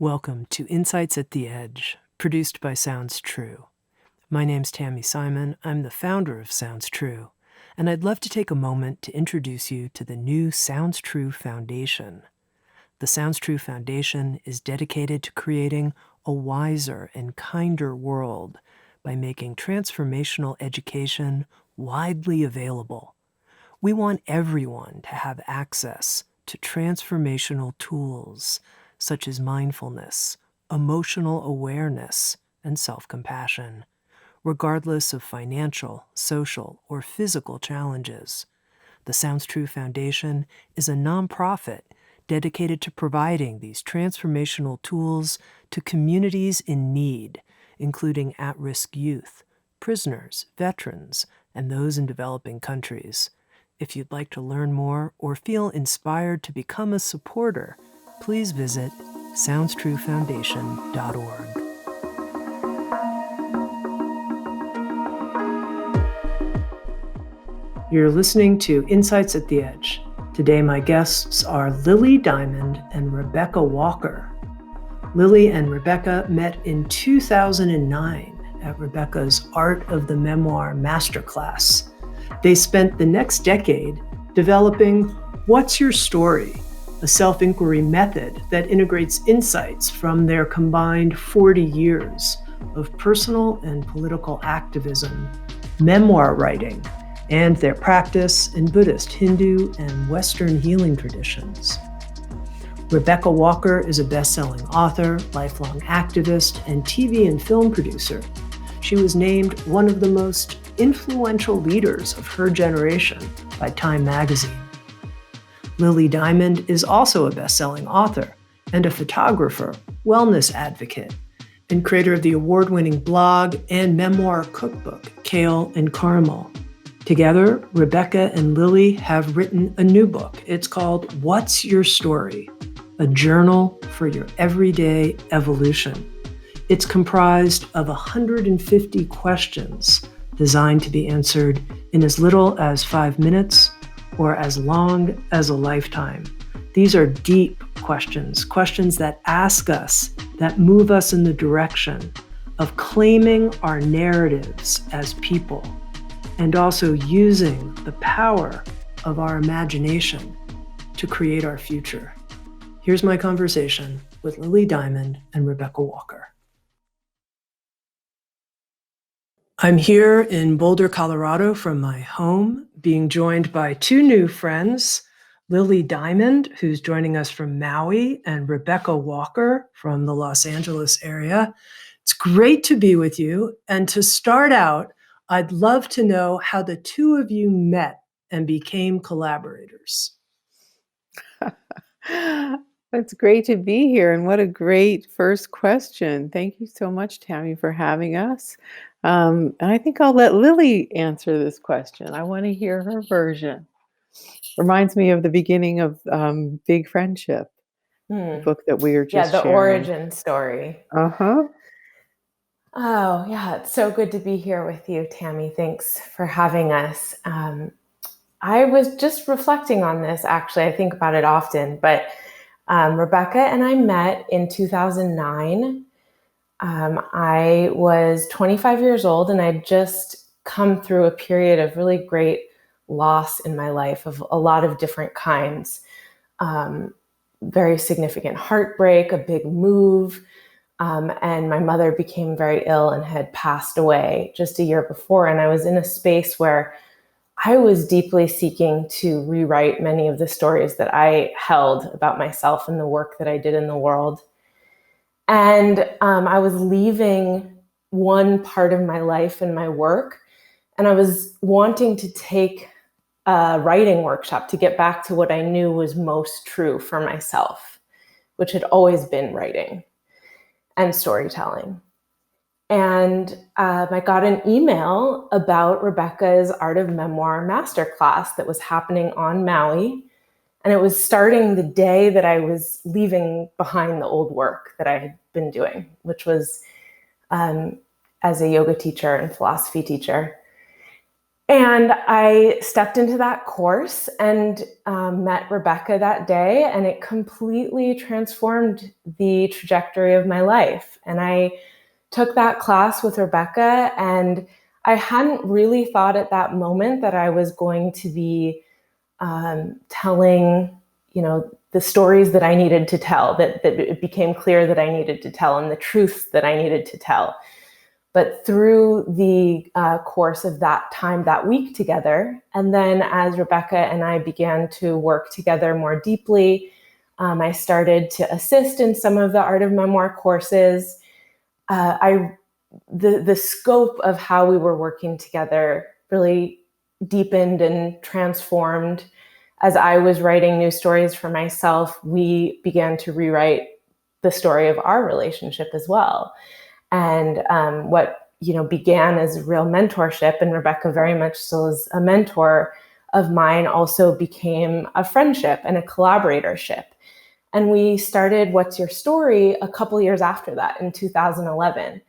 Welcome to Insights at the Edge, produced by Sounds True. My name's Tammy Simon. I'm the founder of Sounds True, and I'd love to take a moment to introduce you to the new Sounds True Foundation. The Sounds True Foundation is dedicated to creating a wiser and kinder world by making transformational education widely available. We want everyone to have access to transformational tools such as mindfulness, emotional awareness, and self-compassion, regardless of financial, social, or physical challenges. The Sounds True Foundation is a nonprofit dedicated to providing these transformational tools to communities in need, including at-risk youth, prisoners, veterans, and those in developing countries. If you'd like to learn more or feel inspired to become a supporter, please visit SoundsTrueFoundation.org. You're listening to Insights at the Edge. Today my guests are Lily Diamond and Rebecca Walker. Lily and Rebecca met in 2009 at Rebecca's Art of the Memoir Masterclass. They spent the next decade developing What's Your Story?, a self-inquiry method that integrates insights from their combined 40 years of personal and political activism, memoir writing, and their practice in Buddhist, Hindu, and Western healing traditions. Rebecca Walker is a best-selling author, lifelong activist, and TV and film producer. She was named one of the most influential leaders of her generation by Time magazine. Lily Diamond is also a best-selling author and a photographer, wellness advocate, and creator of the award-winning blog and memoir cookbook, Kale Caramel. Together, Rebecca and Lily have written a new book. It's called What's Your Story? A Journal for Your Everyday Evolution. It's comprised of 150 questions designed to be answered in as little as 5 minutes or as long as a lifetime. These are deep questions that ask us, that move us in the direction of claiming our narratives as people, and also using the power of our imagination to create our future. Here's my conversation with Lily Diamond and Rebecca Walker. I'm here in Boulder, Colorado from my home, being joined by two new friends, Lily Diamond, who's joining us from Maui, and Rebecca Walker from the Los Angeles area. It's great to be with you. And to start out, I'd love to know how the two of you met and became collaborators. It's great to be here, and what a great first question. Thank you so much, Tammy, for having us. And I think I'll let Lily answer this question. I want to hear her version. Reminds me of the beginning of Big Friendship, the book that we were just the sharing. origin story. Uh-huh. Oh, yeah, it's so good to be here with you, Tammy. Thanks for having us. I was just reflecting on this, actually. I think about it often, but Rebecca and I met in 2009. I was 25 years old, and I'd just come through a period of really great loss in my life of a lot of different kinds. Very significant heartbreak, a big move, and my mother became very ill and had passed away just a year before. And I was in a space where I was deeply seeking to rewrite many of the stories that I held about myself and the work that I did in the world. And I was leaving one part of my life and my work, and I was wanting to take a writing workshop to get back to what I knew was most true for myself, which had always been writing and storytelling. And I got an email about Rebecca's Art of Memoir Masterclass that was happening on Maui. And it was starting the day that I was leaving behind the old work that I had been doing, which was as a yoga teacher and philosophy teacher. And I stepped into that course and met Rebecca that day, and it completely transformed the trajectory of my life. And I took that class with Rebecca, and I hadn't really thought at that moment that I was going to be telling, the stories that I needed to tell, that it became clear that I needed to tell, and the truth that I needed to tell. But through the course of that time, that week together, and then as Rebecca and I began to work together more deeply, I started to assist in some of the Art of Memoir courses. The scope of how we were working together really deepened and transformed. As I was writing new stories for myself, we began to rewrite the story of our relationship as well. And what began as real mentorship, and Rebecca very much still is a mentor of mine, also became a friendship and a collaboratorship. And we started What's Your Story a couple years after that, in 2011.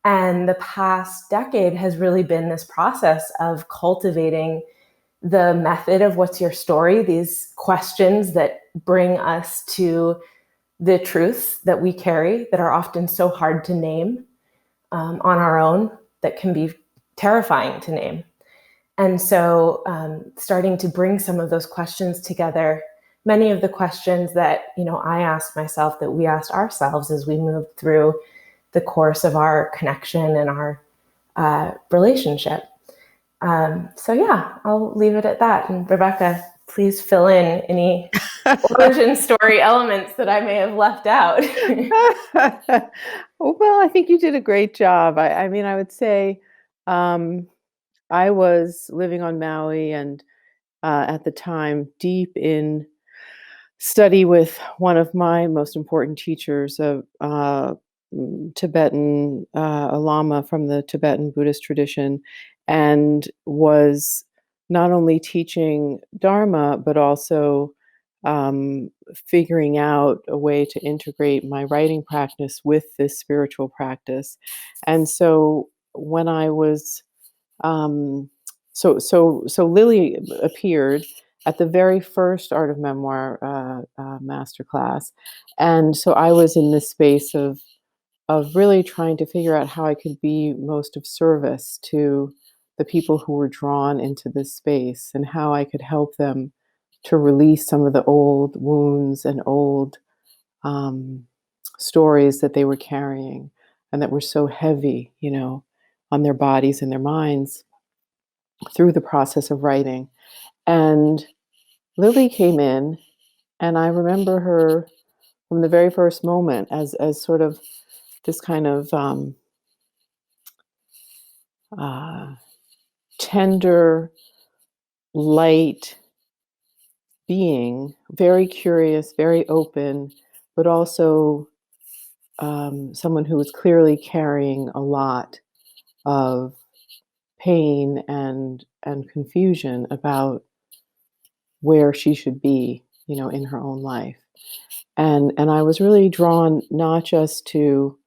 And the past decade has really been this process of cultivating the method of What's Your Story, these questions that bring us to the truths that we carry that are often so hard to name on our own, that can be terrifying to name. And so starting to bring some of those questions together, many of the questions that I asked myself, that we asked ourselves as we moved through the course of our connection and our relationship. So yeah, I'll leave it at that. And Rebecca, please fill in any origin story elements that I may have left out. Well, I think you did a great job. I mean, I would say I was living on Maui, and at the time deep in study with one of my most important teachers, a Tibetan, a Lama from the Tibetan Buddhist tradition, and was not only teaching Dharma, but also figuring out a way to integrate my writing practice with this spiritual practice. And so when I was, so Lily appeared at the very first Art of Memoir masterclass, and so I was in this space of really trying to figure out how I could be most of service to the people who were drawn into this space, and how I could help them to release some of the old wounds and old stories that they were carrying and that were so heavy, on their bodies and their minds through the process of writing. And Lily came in, and I remember her from the very first moment as sort of this kind of tender, light being, very curious, very open, but also someone who was clearly carrying a lot of pain and confusion about where she should be, in her own life. And I was really drawn not just to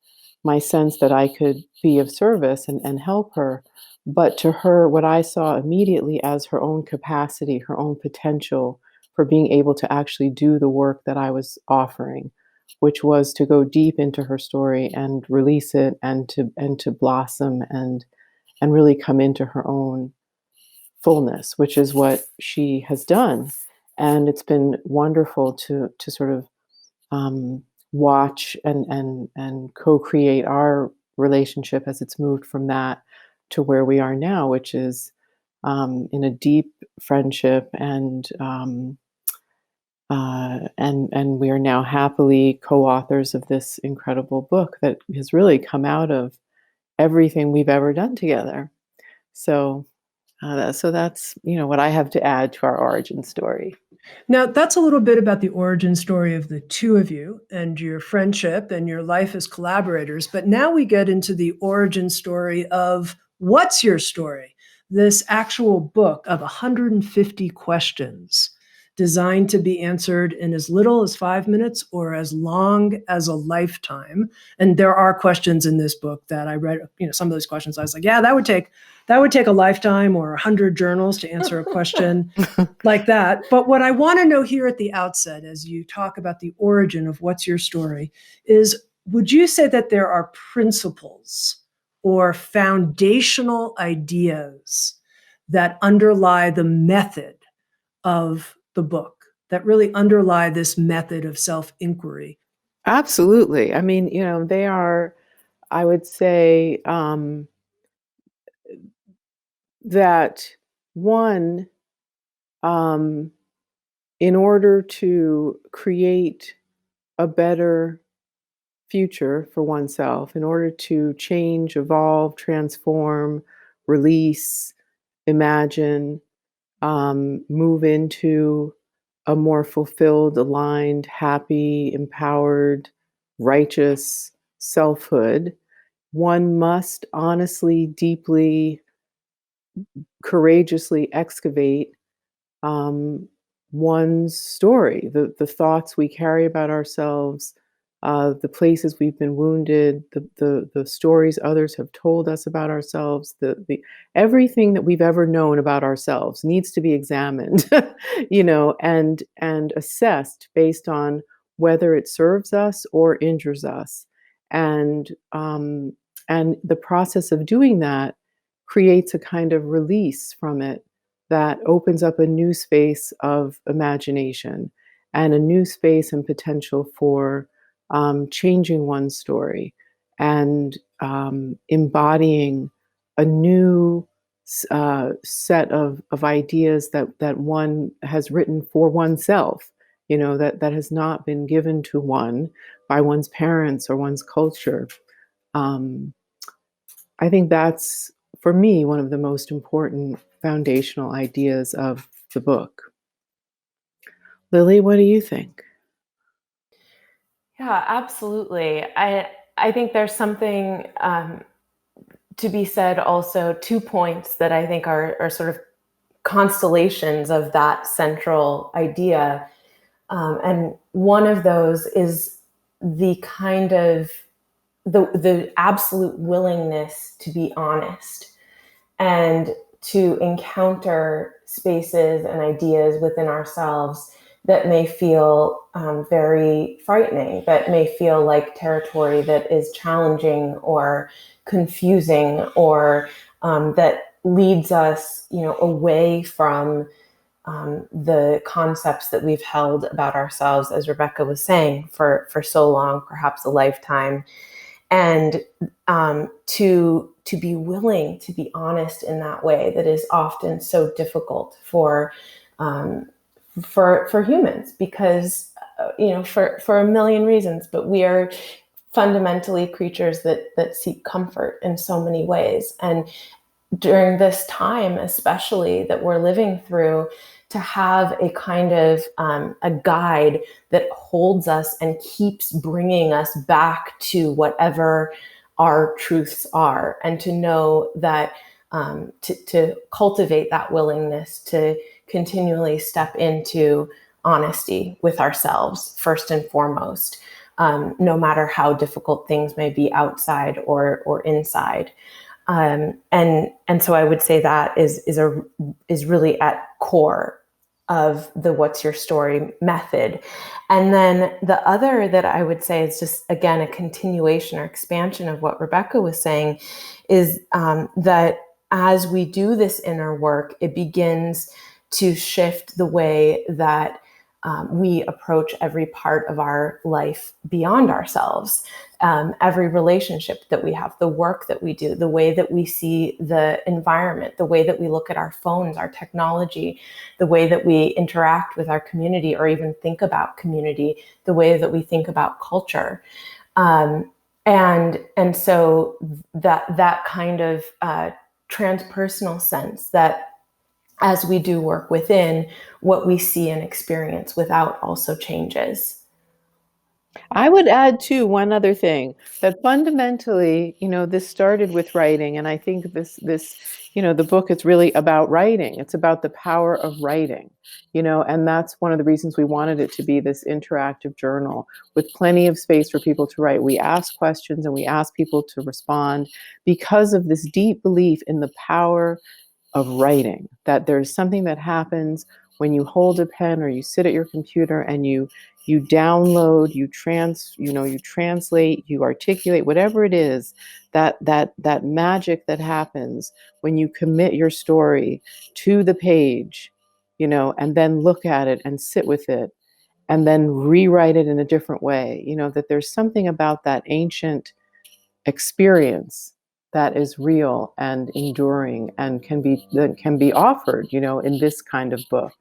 my sense that I could be of service and help her, but to her, what I saw immediately as her own capacity, her own potential for being able to actually do the work that I was offering, which was to go deep into her story and release it, and to blossom and really come into her own fullness, which is what she has done. And it's been wonderful to sort of watch and co-create our relationship as it's moved from that to where we are now, which is in a deep friendship, and we are now happily co-authors of this incredible book that has really come out of everything we've ever done together. So that's what I have to add to our origin story. Now, that's a little bit about the origin story of the two of you and your friendship and your life as collaborators. But now we get into the origin story of What's Your Story? This actual book of 150 questions designed to be answered in as little as 5 minutes or as long as a lifetime. And there are questions in this book that I read, some of those questions I was like, yeah, that would take a lifetime or 100 journals to answer a question like that. But what I want to know here at the outset, as you talk about the origin of What's Your Story, is would you say that there are principles or foundational ideas that underlie the method of the book, that really underlie this method of self-inquiry? Absolutely. I mean, they are, I would say, that one, um, in order to create a better future for oneself, in order to change, evolve, transform, release, imagine, move into a more fulfilled, aligned, happy, empowered, righteous selfhood, one must honestly, deeply, courageously excavate um, one's story, the thoughts we carry about ourselves, the places we've been wounded, the stories others have told us about ourselves, the everything that we've ever known about ourselves needs to be examined, and assessed based on whether it serves us or injures us, and the process of doing that creates a kind of release from it that opens up a new space of imagination and a new space and potential for changing one's story and embodying a new set of ideas that one has written for oneself, that has not been given to one by one's parents or one's culture. Um, I think that's, for me, one of the most important foundational ideas of the book. Lily, what do you think? Yeah, absolutely. I think there's something to be said also, 2 points that I think are sort of constellations of that central idea. And one of those is the kind of the absolute willingness to be honest and to encounter spaces and ideas within ourselves that may feel very frightening, that may feel like territory that is challenging or confusing, or that leads us, away from the concepts that we've held about ourselves, as Rebecca was saying, for so long, perhaps a lifetime. And to be willing to be honest in that way that is often so difficult for humans, because for a million reasons, but we are fundamentally creatures that seek comfort in so many ways. And during this time, especially that we're living through, to have a kind of a guide that holds us and keeps bringing us back to whatever our truths are, and to know that to cultivate that willingness to continually step into honesty with ourselves first and foremost, no matter how difficult things may be outside or inside. And so I would say that is really at core of the What's Your Story method. And then the other that I would say is just, again, a continuation or expansion of what Rebecca was saying, is that as we do this inner work, it begins to shift the way that we approach every part of our life beyond ourselves. Every relationship that we have, the work that we do, the way that we see the environment, the way that we look at our phones, our technology, the way that we interact with our community or even think about community, the way that we think about culture. And so that kind of transpersonal sense that as we do work within, what we see and experience without also changes. I would add too one other thing, that fundamentally, this started with writing, and I think the book is really about writing. It's about the power of writing, and that's one of the reasons we wanted it to be this interactive journal with plenty of space for people to write. We ask questions and we ask people to respond because of this deep belief in the power of writing, that there's something that happens when you hold a pen or you sit at your computer and you download, you translate, you articulate, whatever it is, that magic that happens when you commit your story to the page, and then look at it and sit with it and then rewrite it in a different way, that there's something about that ancient experience that is real and enduring and can be offered, in this kind of book.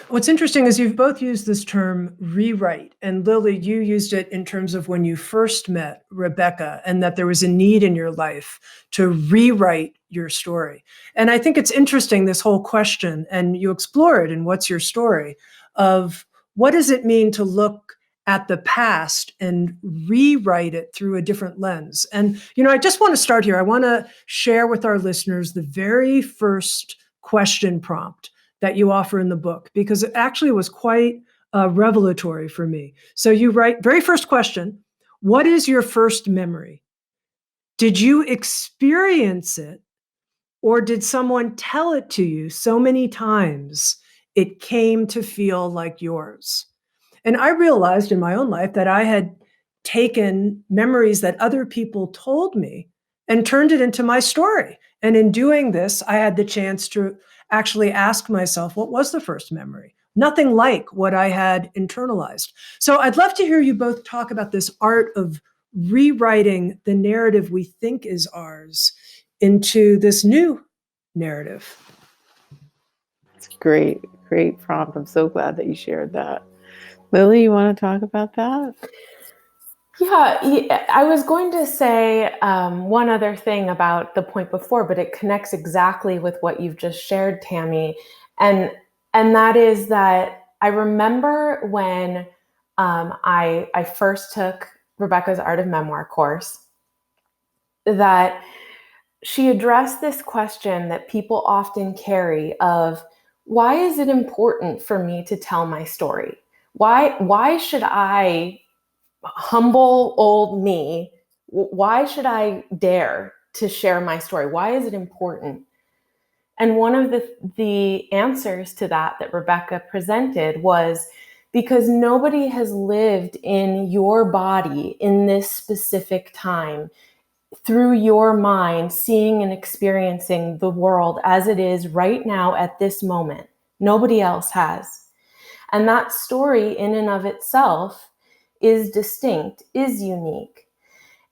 What's interesting is you've both used this term rewrite. And Lily, you used it in terms of when you first met Rebecca and that there was a need in your life to rewrite your story. And I think it's interesting, this whole question, and you explore it in What's Your Story, of what does it mean to look at the past and rewrite it through a different lens. And, I just want to start here. I want to share with our listeners the very first question prompt that you offer in the book, because it actually was quite revelatory for me. So you write, very first question, what is your first memory? Did you experience it, or did someone tell it to you so many times it came to feel like yours? And I realized in my own life that I had taken memories that other people told me and turned it into my story. And in doing this, I had the chance to actually ask myself, what was the first memory? Nothing like what I had internalized. So I'd love to hear you both talk about this art of rewriting the narrative we think is ours into this new narrative. It's great, great prompt. I'm so glad that you shared that. Lily, you want to talk about that? Yeah, I was going to say one other thing about the point before, but it connects exactly with what you've just shared, Tammy, and that is that I remember when I first took Rebecca's Art of Memoir course, that she addressed this question that people often carry of, why is it important for me to tell my story? Why should I, humble old me, why should I dare to share my story? Why is it important? And one of the answers to that Rebecca presented was because nobody has lived in your body in this specific time, through your mind, seeing and experiencing the world as it is right now at this moment. Nobody else has. And that story in and of itself is distinct, is unique.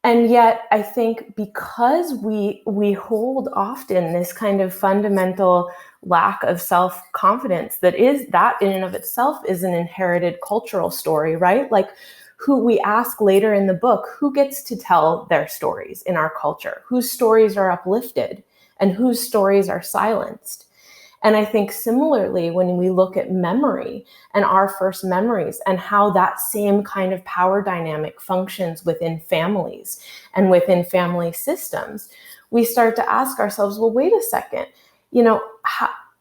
And yet I think because we hold often this kind of fundamental lack of self-confidence that in and of itself is an inherited cultural story, right? Like, who we ask later in the book, who gets to tell their stories in our culture, whose stories are uplifted and whose stories are silenced. And I think similarly, when we look at memory and our first memories and how that same kind of power dynamic functions within families and within family systems, we start to ask ourselves, well, wait a second,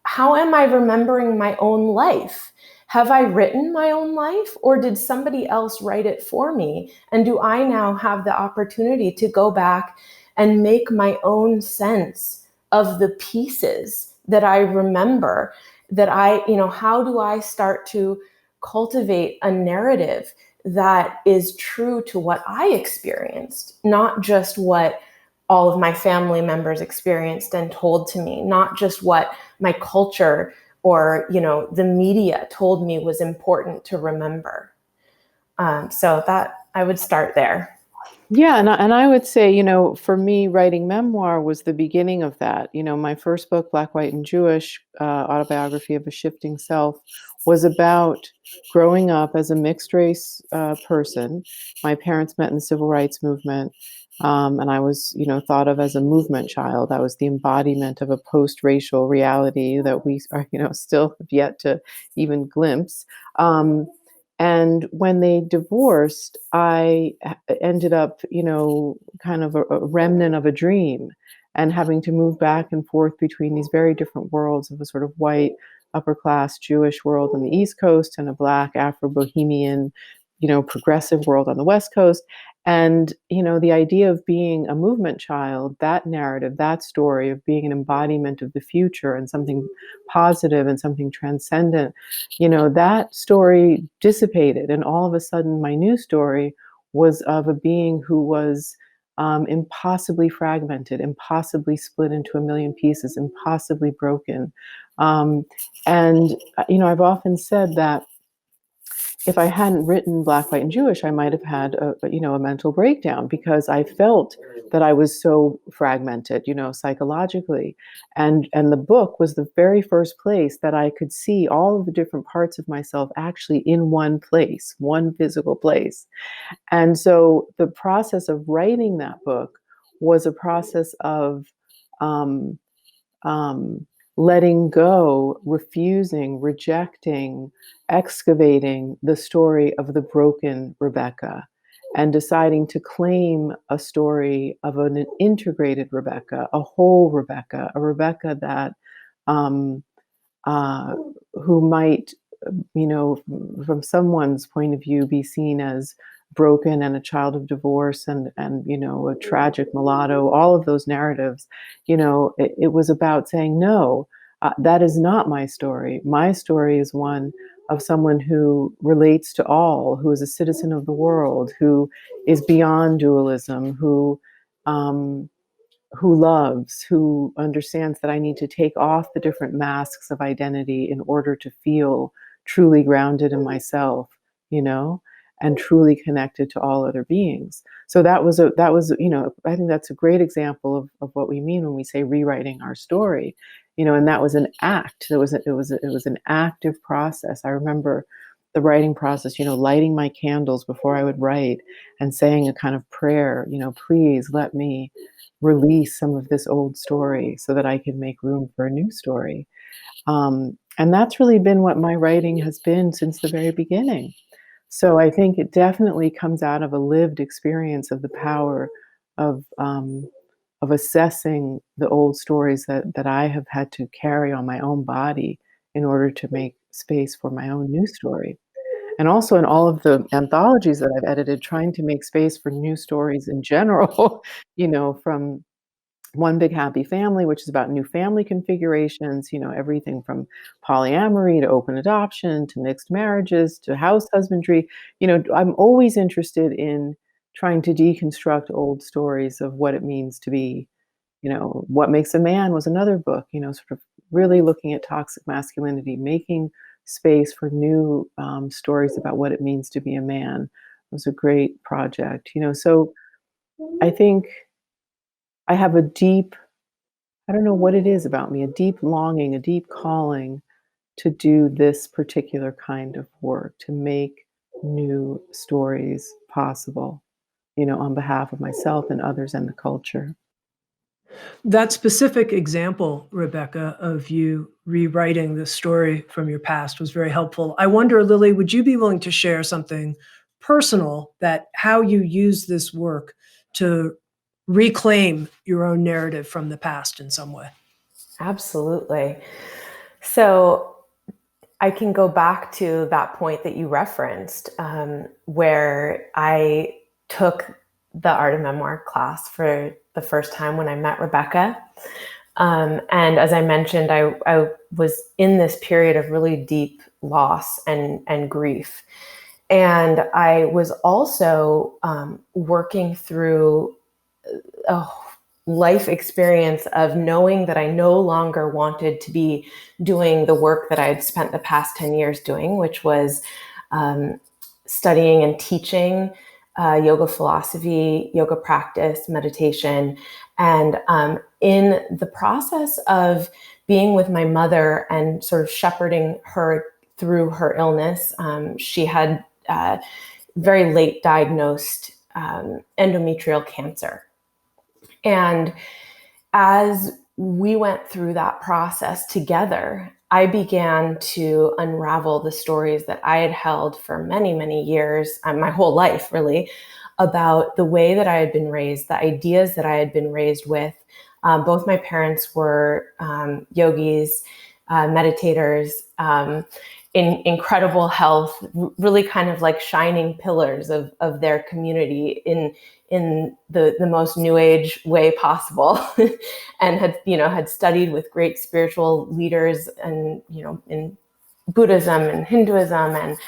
how am I remembering my own life? Have I written my own life, or did somebody else write it for me? And do I now have the opportunity to go back and make my own sense of the pieces that I remember, how do I start to cultivate a narrative that is true to what I experienced, not just what all of my family members experienced and told to me, not just what my culture or, the media told me was important to remember. So that I would start there. Yeah, and I would say, for me, writing memoir was the beginning of that. My first book, Black, White, and Jewish, Autobiography of a Shifting Self, was about growing up as a mixed race person. My parents met in the civil rights movement, and I was, thought of as a movement child. I was the embodiment of a post-racial reality that we are, still have yet to even glimpse. And when they divorced, I ended up, kind of a remnant of a dream and having to move back and forth between these very different worlds of a sort of white, upper class Jewish world on the East Coast and a Black Afro Bohemian, progressive world on the West Coast. And, the idea of being a movement child, that narrative, that story of being an embodiment of the future and something positive and something transcendent, that story dissipated. And all of a sudden, my new story was of a being who was impossibly fragmented, impossibly split into a million pieces, impossibly broken. Um, and, I've often said that if I hadn't written Black, White, and Jewish, I might have had a mental breakdown because I felt that I was so fragmented, psychologically. And the book was the very first place that I could see all of the different parts of myself actually in one place, one physical place. And so the process of writing that book was a process of um, um, letting go, refusing, rejecting, excavating the story of the broken Rebecca and deciding to claim a story of an integrated Rebecca, a whole Rebecca, a Rebecca that um, uh, who might, from someone's point of view, be seen as broken and a child of divorce and a tragic mulatto. All of those narratives, it was about saying no. That is not my story. My story is one of someone who relates to all, who is a citizen of the world, who is beyond dualism, um, who loves, who understands that I need to take off the different masks of identity in order to feel truly grounded in myself, and truly connected to all other beings. So I think that's a great example of what we mean when we say rewriting our story, and that was an act. It was an active process. I remember the writing process, lighting my candles before I would write and saying a kind of prayer, please let me release some of this old story so that I can make room for a new story. And that's really been what my writing has been since the very beginning. So I think it definitely comes out of a lived experience of the power of assessing the old stories that I have had to carry on my own body in order to make space for my own new story. And also in all of the anthologies that I've edited, trying to make space for new stories in general, from One Big Happy Family, which is about new family configurations, everything from polyamory to open adoption to mixed marriages to house husbandry. I'm always interested in trying to deconstruct old stories of what it means to be, what makes a man was another book, sort of really looking at toxic masculinity, making space for new stories about what it means to be a man. It was a great project, so I think I have a deep, I don't know what it is about me, a deep longing, a deep calling to do this particular kind of work, to make new stories possible, on behalf of myself and others and the culture. That specific example, Rebecca, of you rewriting the story from your past was very helpful. I wonder, Lily, would you be willing to share something personal that how you use this work to reclaim your own narrative from the past in some way? Absolutely. So I can go back to that point that you referenced, where I took the Art of Memoir class for the first time when I met Rebecca. And as I mentioned, I was in this period of really deep loss and grief. And I was also working through a life experience of knowing that I no longer wanted to be doing the work that I had spent the past 10 years doing, which was studying and teaching yoga philosophy, yoga practice, meditation. And in the process of being with my mother and sort of shepherding her through her illness, she had very late diagnosed endometrial cancer. And as we went through that process together, I began to unravel the stories that I had held for many, many years, my whole life really, about the way that I had been raised, the ideas that I had been raised with. Both my parents were yogis, meditators, in incredible health, really kind of like shining pillars of their community in the most new age way possible, and had studied with great spiritual leaders, and in Buddhism and Hinduism, and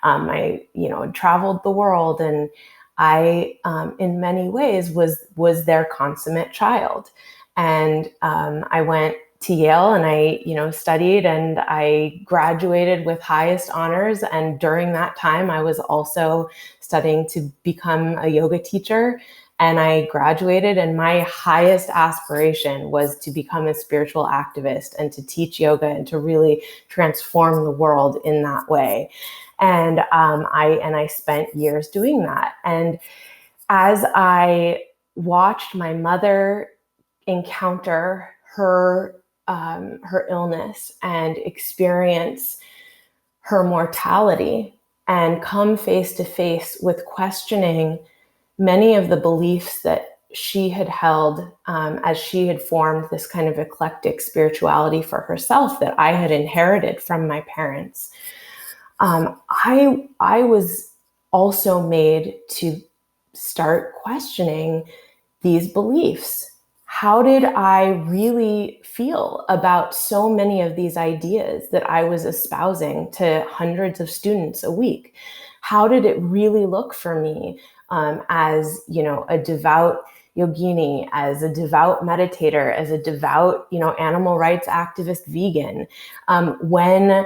I traveled the world, and I in many ways was their consummate child. And I went to Yale, and I studied, and I graduated with highest honors. And during that time, I was also studying to become a yoga teacher. And I graduated, and my highest aspiration was to become a spiritual activist and to teach yoga and to really transform the world in that way. And I spent years doing that. And as I watched my mother encounter her illness and experience her mortality, and come face to face with questioning many of the beliefs that she had held, as she had formed this kind of eclectic spirituality for herself that I had inherited from my parents, I was also made to start questioning these beliefs. How did I really feel about so many of these ideas that I was espousing to hundreds of students a week? How did it really look for me, as a devout yogini, as a devout meditator, as a devout animal rights activist vegan, when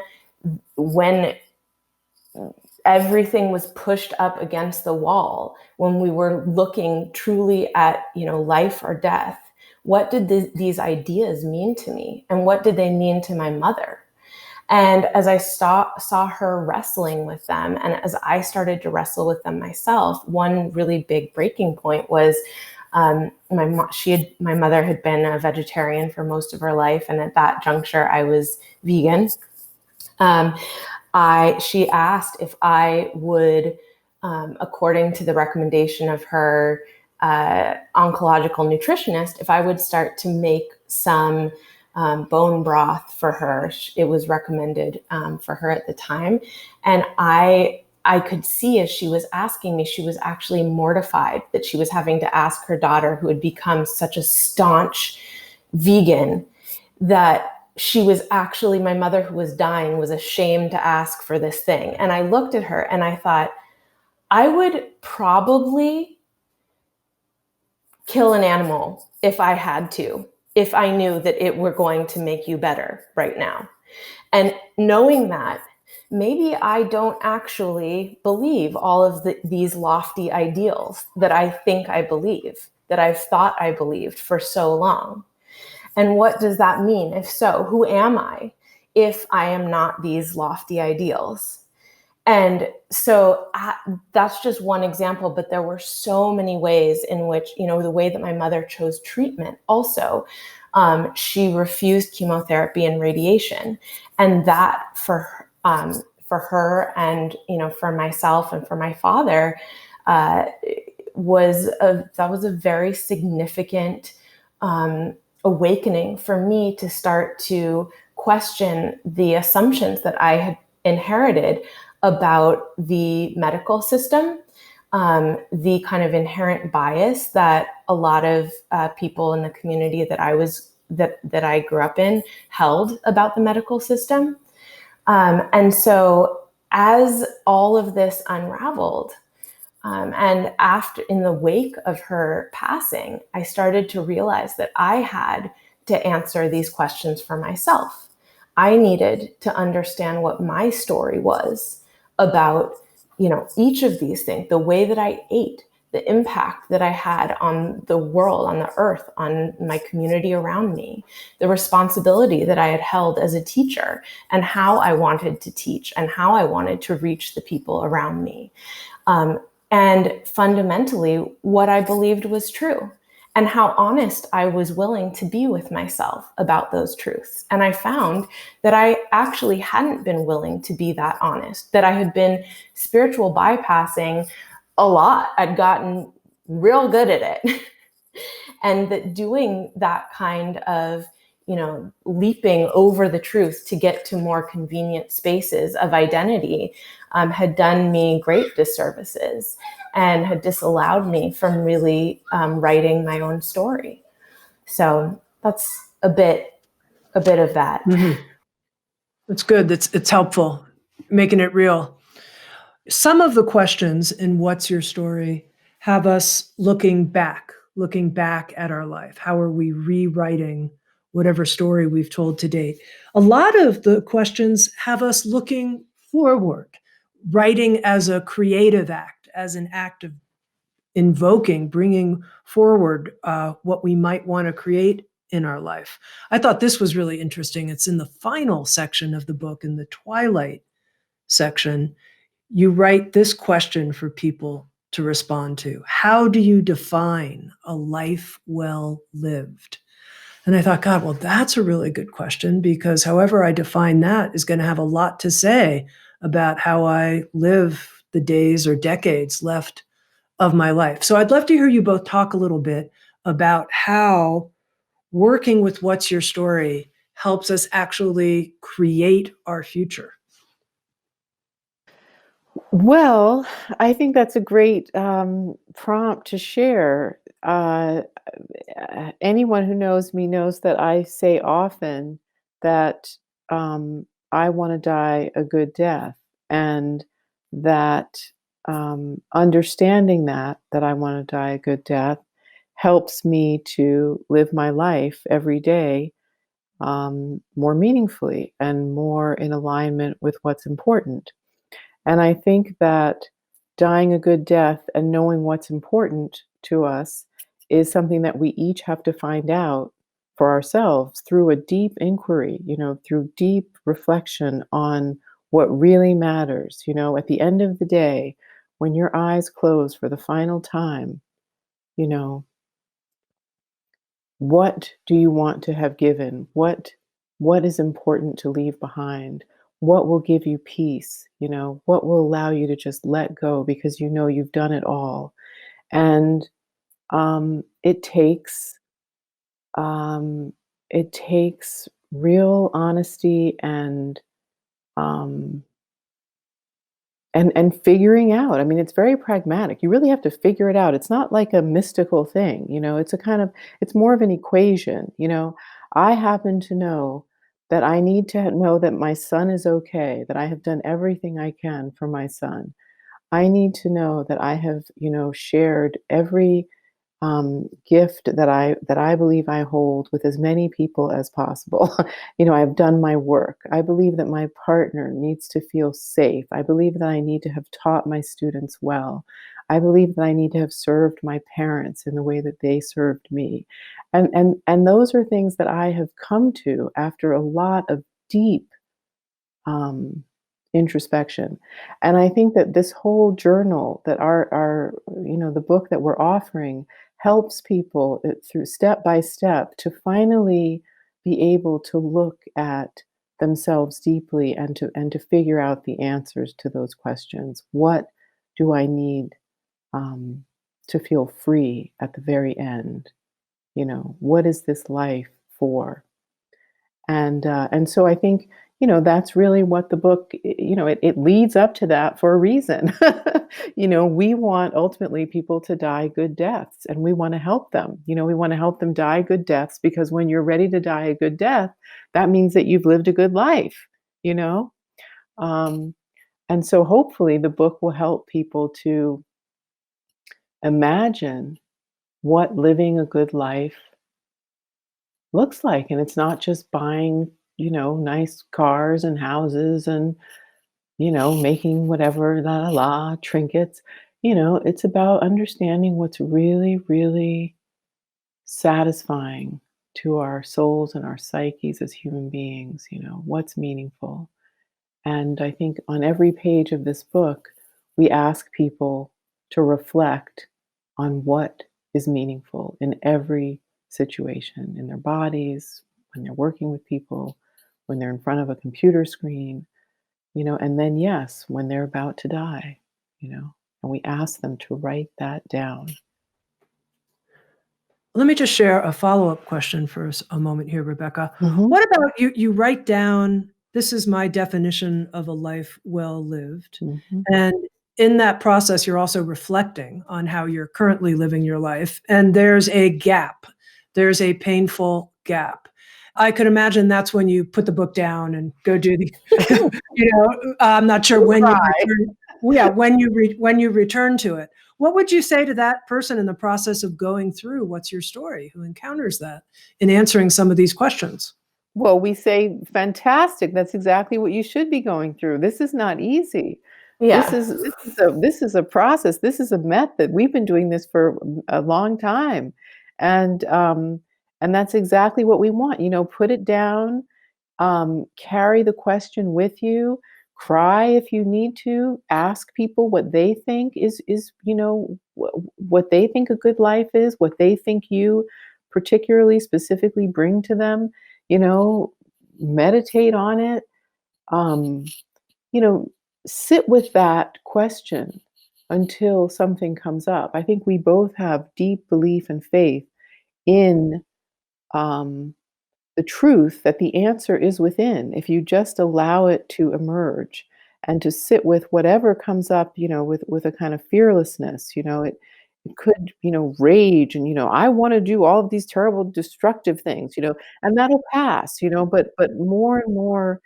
everything was pushed up against the wall, when we were looking truly at life or death? What did these ideas mean to me, and what did they mean to my mother? And as I saw her wrestling with them, and as I started to wrestle with them myself, one really big breaking point was my mother had been a vegetarian for most of her life, and at that juncture, I was vegan. She asked if I would, according to the recommendation of her oncological nutritionist, if I would start to make some bone broth for her. It was recommended for her at the time. And I could see, as she was asking me, she was actually mortified that she was having to ask her daughter, who had become such a staunch vegan, that she was actually, my mother who was dying, was ashamed to ask for this thing. And I looked at her and I thought, I would probably kill an animal if I had to, if I knew that it were going to make you better right now. And knowing that, maybe I don't actually believe all of these lofty ideals that I think I believe, that I've thought I believed for so long. And what does that mean? If so, who am I if I am not these lofty ideals? And so that's just one example, but there were so many ways in which, the way that my mother chose treatment also. She refused chemotherapy and radiation. And that for her and, for myself and for my father, was a very significant awakening for me, to start to question the assumptions that I had inherited about the medical system, the kind of inherent bias that a lot of people in the community that I grew up in held about the medical system. And so as all of this unraveled, and in the wake of her passing, I started to realize that I had to answer these questions for myself. I needed to understand what my story was about, each of these things, the way that I ate, the impact that I had on the world, on the earth, on my community around me, the responsibility that I had held as a teacher, and how I wanted to teach and how I wanted to reach the people around me. And fundamentally, what I believed was true. and how honest I was willing to be with myself about those truths. And I found that I actually hadn't been willing to be that honest, that I had been spiritual bypassing a lot. I'd gotten real good at it. And that doing that kind of, leaping over the truth to get to more convenient spaces of identity had done me great disservices and had disallowed me from really writing my own story. So that's a bit of that. Mm-hmm. That's good. It's helpful, making it real. Some of the questions in What's Your Story have us looking back at our life. How are we rewriting whatever story we've told to date? A lot of the questions have us looking forward, writing as a creative act, as an act of invoking, bringing forward what we might want to create in our life. I thought this was really interesting. It's in the final section of the book, in the Twilight section. You write this question for people to respond to. How do you define a life well lived? And I thought, God, well, that's a really good question, because however I define that is going to have a lot to say about how I live the days or decades left of my life. So I'd love to hear you both talk a little bit about how working with What's Your Story helps us actually create our future. Well, I think that's a great prompt to share. Anyone who knows me knows that I say often that I want to die a good death, and that understanding that I want to die a good death helps me to live my life every day more meaningfully and more in alignment with what's important. And I think that dying a good death and knowing what's important to us is something that we each have to find out for ourselves through a deep inquiry, through deep reflection on what really matters. At the end of the day, when your eyes close for the final time, you know, what do you want to have given? What is important to leave behind? What will give you peace? What will allow you to just let go because you know you've done it all? And it takes um, real honesty um, and figuring out. I mean, it's very pragmatic. You really have to figure it out. It's not like a mystical thing, it's more of an equation. I happen to know that I need to know that my son is okay, that I have done everything I can for my son. I need to know that I have, shared every gift that I believe I hold with as many people as possible. I've done my work. I believe that my partner needs to feel safe. I believe that I need to have taught my students well. I believe that I need to have served my parents in the way that they served me. And those are things that I have come to after a lot of deep um, introspection. And I think that this whole journal, that our the book that we're offering, helps people through step by step to finally be able to look at themselves deeply and to figure out the answers to those questions. What do I need um, to feel free at the very end? What is this life for? And so I think, that's really what the book, it leads up to that for a reason. We want ultimately people to die good deaths, and we want to help them. We want to help them die good deaths, because when you're ready to die a good death, that means that you've lived a good life, you know? Um, and so hopefully the book will help people to imagine what living a good life looks like. And it's not just buying, nice cars and houses and, making whatever la la la trinkets. It's about understanding what's really, really satisfying to our souls and our psyches as human beings, what's meaningful. And I think on every page of this book, we ask people to reflect on what is meaningful in every situation, in their bodies, when they're working with people, when they're in front of a computer screen, and then, yes, when they're about to die, and we ask them to write that down. Let me just share a follow-up question for a moment here, Rebecca. Mhm. What about you write down, this is my definition of a life well lived. Mhm. And in that process, you're also reflecting on how you're currently living your life. And there's a gap. There's a painful gap. I could imagine that's when you put the book down and go do the, I'm not sure when you Cry. return. Yeah, when you return to it. What would you say to that person in the process of going through what's your story, who encounters that in answering some of these questions? Well, we say, fantastic. That's exactly what you should be going through. This is not easy. This Yeah. is this is a process. This is a method. We've been doing this for a long time, and that's exactly what we want. Put it down. Carry the question with you. Cry if you need to. Ask people what they think is what they think a good life is. What they think you particularly specifically bring to them. you know, Meditate on it. Um, you know, Sit with that question until something comes up. I think we both have deep belief and faith in um, the truth that the answer is within if you just allow it to emerge and to sit with whatever comes up, with a kind of fearlessness. It could, rage and, I want to do all of these terrible destructive things, and that'll pass, but more and more,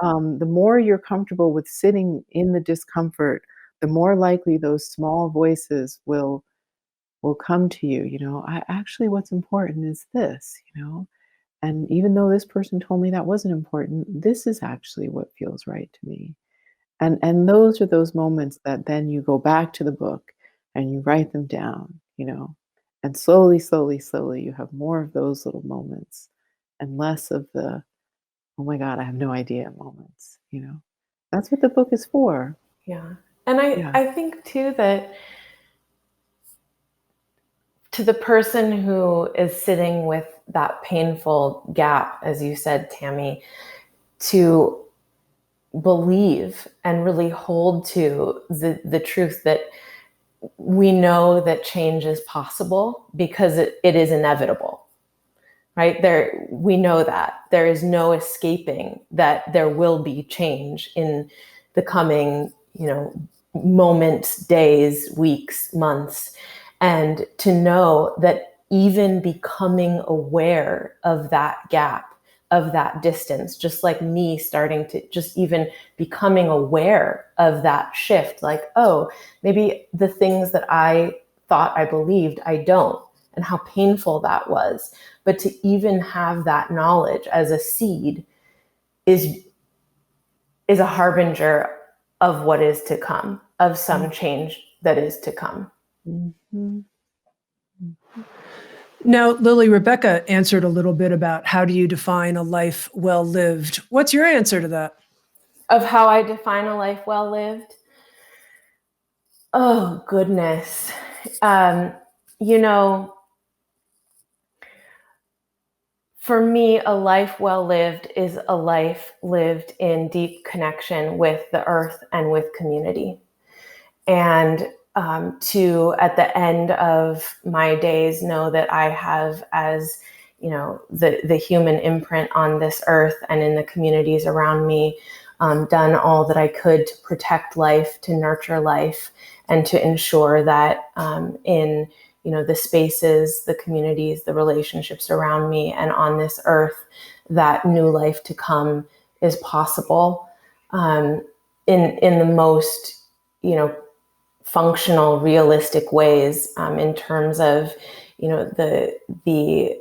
the more you're comfortable with sitting in the discomfort, the more likely those small voices will come to you. I actually, what's important is this, and even though this person told me that wasn't important, this is actually what feels right to me. And those are those moments that then you go back to the book and you write them down, and slowly, slowly, slowly you have more of those little moments and less of the, oh my God, I have no idea moments. That's what the book is for. Yeah. And Yeah. I think too that to the person who is sitting with that painful gap, as you said, Tammy, to believe and really hold to the truth that we know that change is possible because it is inevitable, right? We know that there is no escaping that there will be change in the coming, moments, days, weeks, months. And to know that even becoming aware of that gap, of that distance, just like me starting to just even becoming aware of that shift, like, oh, maybe the things that I thought I believed, I don't, and how painful that was. But to even have that knowledge as a seed is a harbinger of what is to come, of some change that is to come. Mm-hmm. Now, Lily, Rebecca answered a little bit about how do you define a life well lived. What's your answer to that? Of how I define a life well lived? Oh, goodness. For me, a life well lived is a life lived in deep connection with the earth and with community. And to, at the end of my days, know that I have, as the human imprint on this earth and in the communities around me, done all that I could to protect life, to nurture life, and to ensure that in the spaces, the communities, the relationships around me and on this earth, that new life to come is possible in the most functional, realistic ways, in terms of the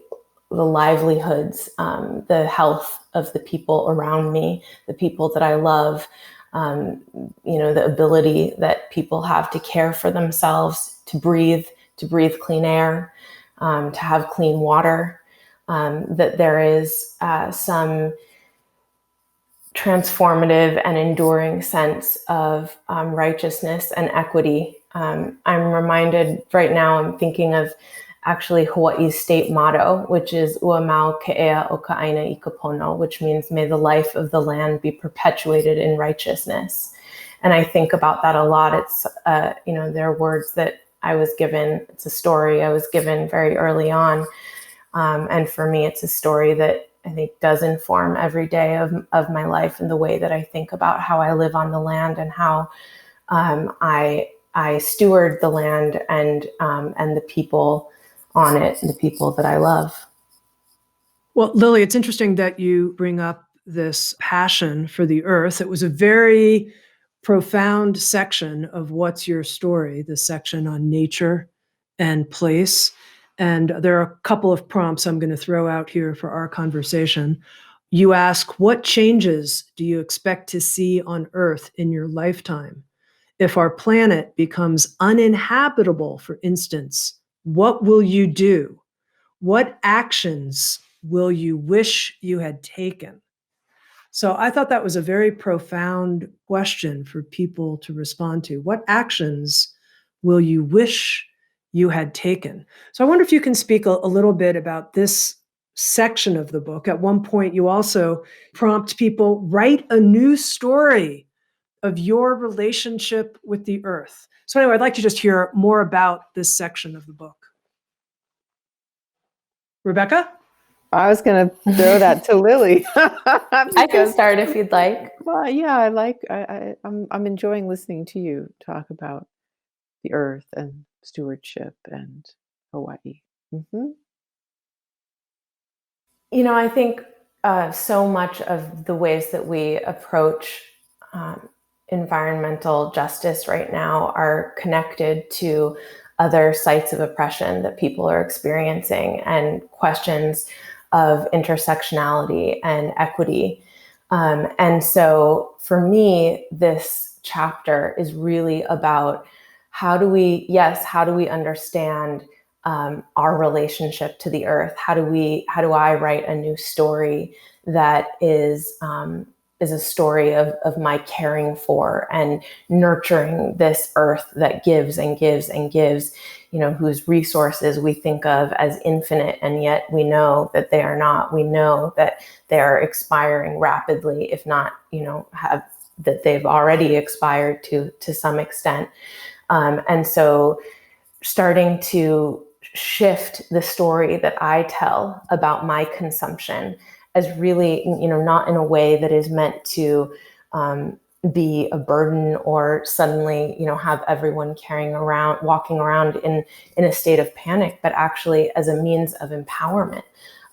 livelihoods, the health of the people around me, the people that I love, the ability that people have to care for themselves, to breathe clean air, to have clean water, that there is some transformative and enduring sense of righteousness and equity. I'm reminded right now, I'm thinking of actually Hawaii's state motto, which is Ua mau ke'ea o ka'aina I ka pono, which means may the life of the land be perpetuated in righteousness. And I think about that a lot. It's, there are words that I was given. It's a story I was given very early on. And for me, it's a story that I think does inform every day of my life and the way that I think about how I live on the land and how I steward the land and the people on it and the people that I love. Well, Lily, it's interesting that you bring up this passion for the earth. It was a very profound section of What's Your Story, the section on nature and place. And there are a couple of prompts I'm going to throw out here for our conversation. You ask, what changes do you expect to see on Earth in your lifetime? If our planet becomes uninhabitable, for instance, what will you do? What actions will you wish you had taken? So I thought that was a very profound question for people to respond to. What actions will you wish you had taken? So I wonder if you can speak a little bit about this section of the book. At one point, you also prompt people, write a new story of your relationship with the earth. So anyway, I'd like to just hear more about this section of the book. Rebecca? I was going to throw that to Lily. I can start if you'd like. Well, yeah, I'm enjoying listening to you talk about the earth and stewardship and Hawaii. Mm-hmm. I think so much of the ways that we approach environmental justice right now are connected to other sites of oppression that people are experiencing and questions of intersectionality and equity. And so for me, this chapter is really about how do we understand our relationship to the earth? How do I write a new story that is a story of my caring for and nurturing this earth that gives and gives and gives, whose resources we think of as infinite, and yet we know that they are not. We know that they are expiring rapidly, if not, that they've already expired to some extent. And so starting to shift the story that I tell about my consumption as really, not in a way that is meant to be a burden or suddenly, have everyone walking around in a state of panic, but actually as a means of empowerment,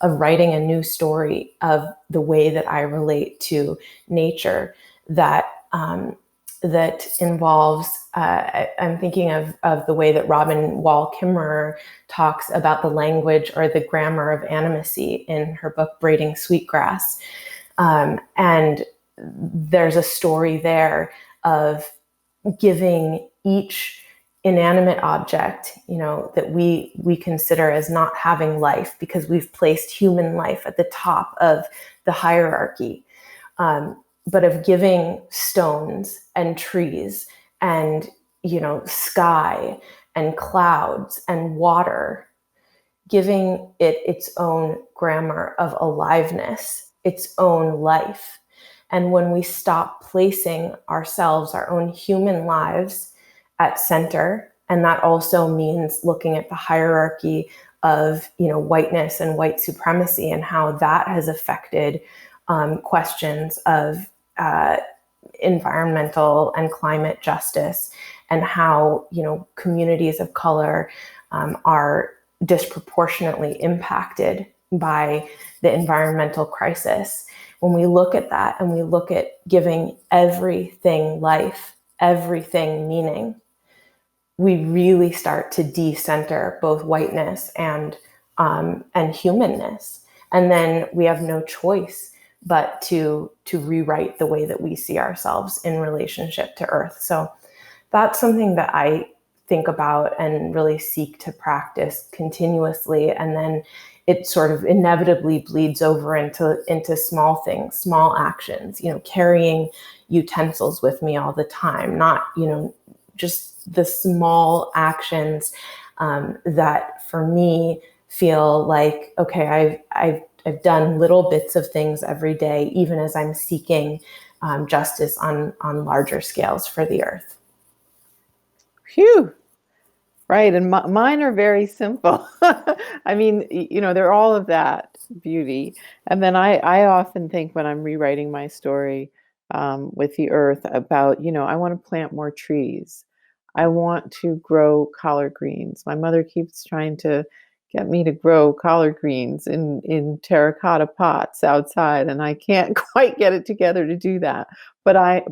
of writing a new story of the way that I relate to nature that involves, I'm thinking of the way that Robin Wall Kimmerer talks about the language or the grammar of animacy in her book, Braiding Sweetgrass. And there's a story there of giving each inanimate object, that we consider as not having life because we've placed human life at the top of the hierarchy. But of giving stones and trees and, sky and clouds and water, giving it its own grammar of aliveness, its own life. And when we stop placing ourselves, our own human lives at center, and that also means looking at the hierarchy of, whiteness and white supremacy and how that has affected questions of environmental and climate justice, and how communities of color are disproportionately impacted by the environmental crisis. When we look at that and we look at giving everything life, everything meaning, we really start to decenter both whiteness and humanness, and then we have no choice but to rewrite the way that we see ourselves in relationship to Earth. So that's something that I think about and really seek to practice continuously. And then it sort of inevitably bleeds over into small things, small actions, carrying utensils with me all the time, not, just the small actions that for me feel like, okay, I've done little bits of things every day, even as I'm seeking justice on larger scales for the earth. Phew. Right. And mine are very simple. I mean, they're all of that beauty. And then I often think when I'm rewriting my story with the earth about, I want to plant more trees. I want to grow collard greens. My mother keeps trying to get me to grow collard greens in terracotta pots outside, and I can't quite get it together to do that. But I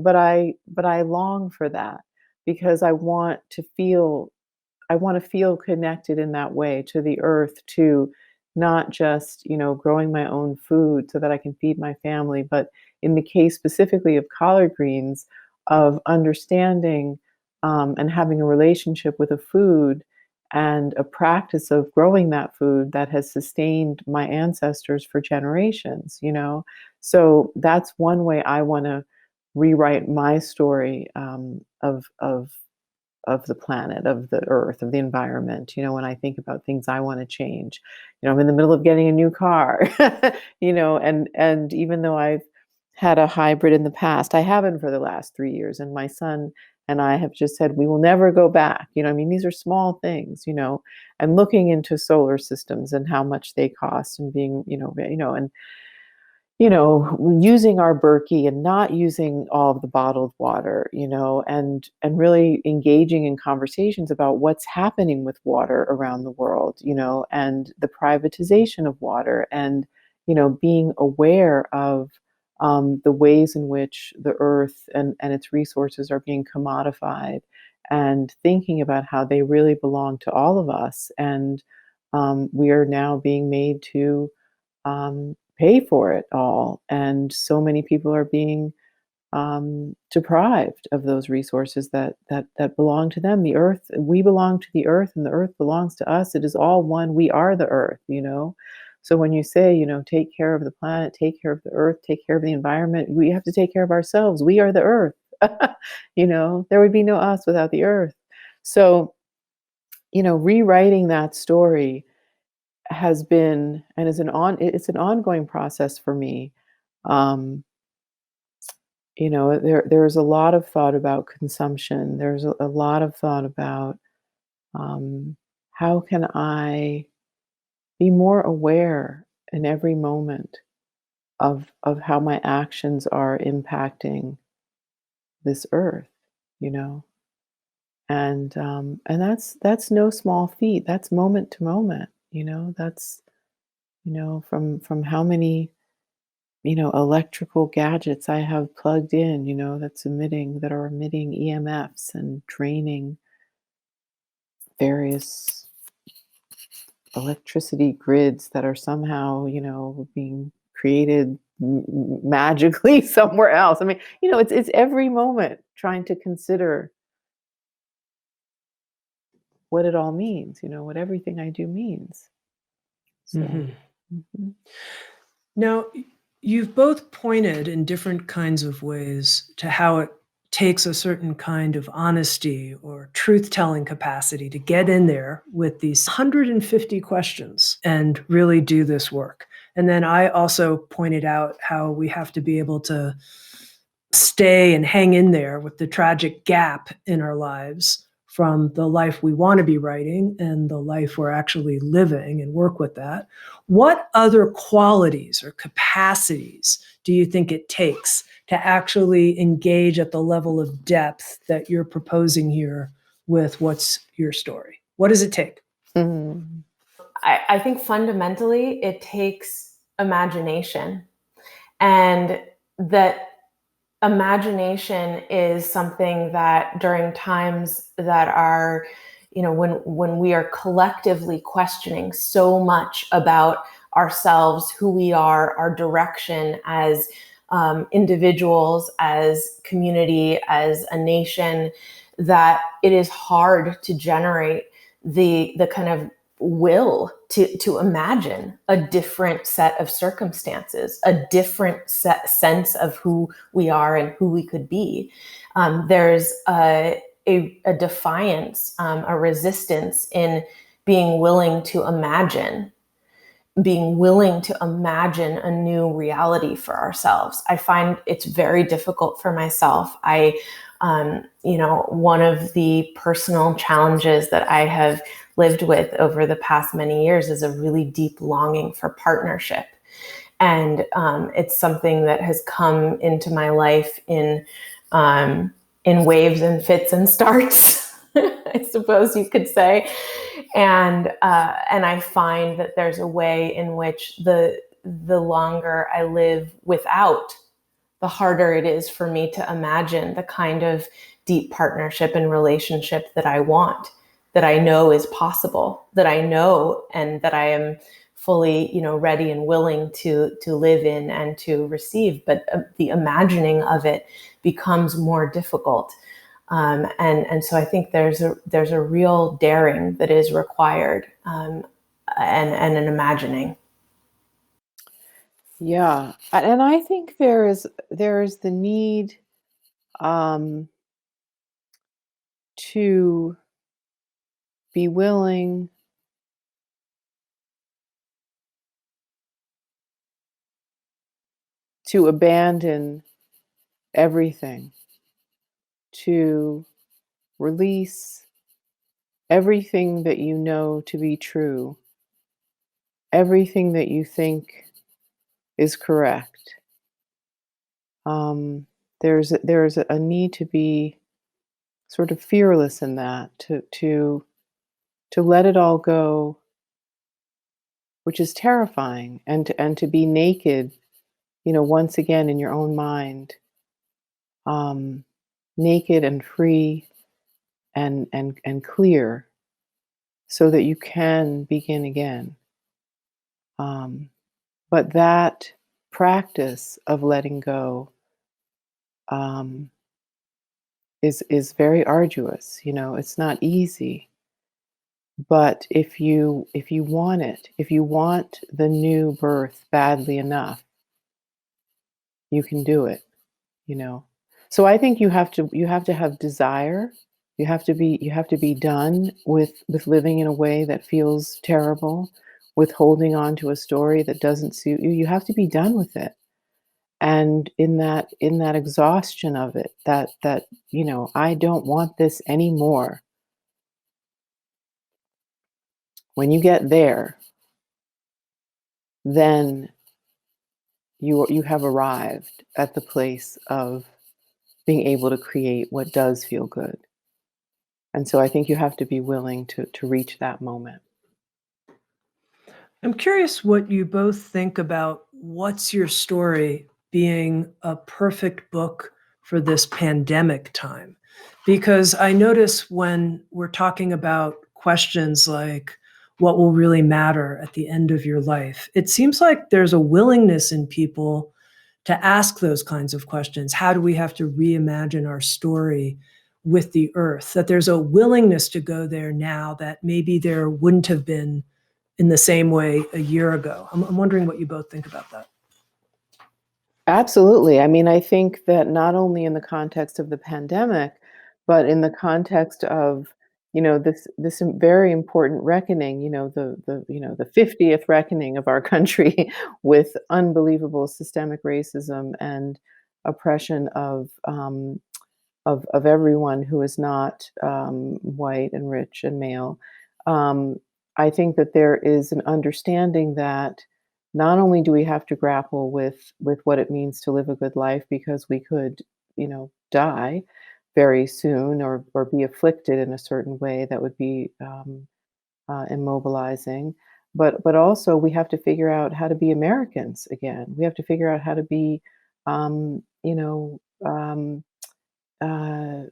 long for that because I want to feel connected in that way to the earth, to not just, growing my own food so that I can feed my family, but in the case specifically of collard greens, of understanding and having a relationship with a food and a practice of growing that food that has sustained my ancestors for generations, So that's one way I want to rewrite my story of the planet, of the earth, of the environment. When I think about things I want to change, I'm in the middle of getting a new car, and even though I've had a hybrid in the past, I haven't for the last 3 years. And my son and I have just said, we will never go back. I mean, these are small things, and looking into solar systems and how much they cost and being, and using our Berkey and not using all of the bottled water, and really engaging in conversations about what's happening with water around the world, and the privatization of water, and, being aware of the ways in which the earth and its resources are being commodified, and thinking about how they really belong to all of us. And we are now being made to pay for it all. And so many people are being deprived of those resources that belong to them. The earth, we belong to the earth, and the earth belongs to us. It is all one. We are the earth. So when you say, take care of the planet, take care of the earth, take care of the environment, we have to take care of ourselves. We are the earth. There would be no us without the earth. So, rewriting that story has been and it's an ongoing process for me. Um, there's a lot of thought about consumption. There's a lot of thought about how can I be more aware in every moment of how my actions are impacting this earth, you know, and that's no small feat. That's moment to moment, That's from how many electrical gadgets I have plugged in, that are emitting EMFs and draining various electricity grids that are somehow, being created magically somewhere else. I mean, it's every moment trying to consider what it all means, what everything I do means. So, mhm. Now, you've both pointed in different kinds of ways to how it takes a certain kind of honesty or truth-telling capacity to get in there with these 150 questions and really do this work. And then I also pointed out how we have to be able to stay and hang in there with the tragic gap in our lives from the life we want to be writing and the life we're actually living, and work with that. What other qualities or capacities do you think it takes to actually engage at the level of depth that you're proposing here with what's your story? What does it take? Mhm. I think fundamentally it takes imagination, and that imagination is something that during times that are, when we are collectively questioning so much about ourselves, who we are, our direction as individuals, as community, as a nation, that it is hard to generate the kind of will to imagine a different set of circumstances, a different sense of who we are and who we could be. There's a defiance, a resistance in being willing to imagine, being willing to imagine a new reality for ourselves. I find it's very difficult for myself. One of the personal challenges that I have lived with over the past many years is a really deep longing for partnership. And it's something that has come into my life in waves and fits and starts, I suppose you could say. And I find that there's a way in which the longer I live without, the harder it is for me to imagine the kind of deep partnership and relationship that I want, that I know is possible, that I know and that I am fully, ready and willing to live in and to receive. But the imagining of it becomes more difficult. And so I think there's a real daring that is required, and an imagining. Yeah, and I think there is the need to be willing to abandon everything, to release everything that you know to be true, everything that you think is correct. There's a need to be sort of fearless in that, to let it all go, which is terrifying, and to be naked, once again in your own mind, um, naked and free and clear, so that you can begin again. Um, but that practice of letting go um, is very arduous. It's not easy. But if you want it, if you want the new birth badly enough, you can do it. you know so I think you have to have desire. You have to be done with living in a way that feels terrible, with holding on to a story that doesn't suit you. You have to be done with it. And in that exhaustion of it, that I don't want this anymore. When you get there, then you have arrived at the place of being able to create what does feel good. And so I think you have to be willing to reach that moment. I'm curious what you both think about What's Your Story being a perfect book for this pandemic time. Because I notice when we're talking about questions like what will really matter at the end of your life, it seems like there's a willingness in people to ask those kinds of questions. How do we have to reimagine our story with the earth? That there's a willingness to go there now that maybe there wouldn't have been in the same way a year ago. I'm wondering what you both think about that. Absolutely. I mean, I think that not only in the context of the pandemic, but in the context of, this very important reckoning, the 50th reckoning of our country with unbelievable systemic racism and oppression of everyone who is not white and rich and male. Um, I think that there is an understanding that not only do we have to grapple with what it means to live a good life, because we could, die very soon, or be afflicted in a certain way that would be immobilizing, but also we have to figure out how to be Americans again. We have to figure out how to be, um, you know. Uh,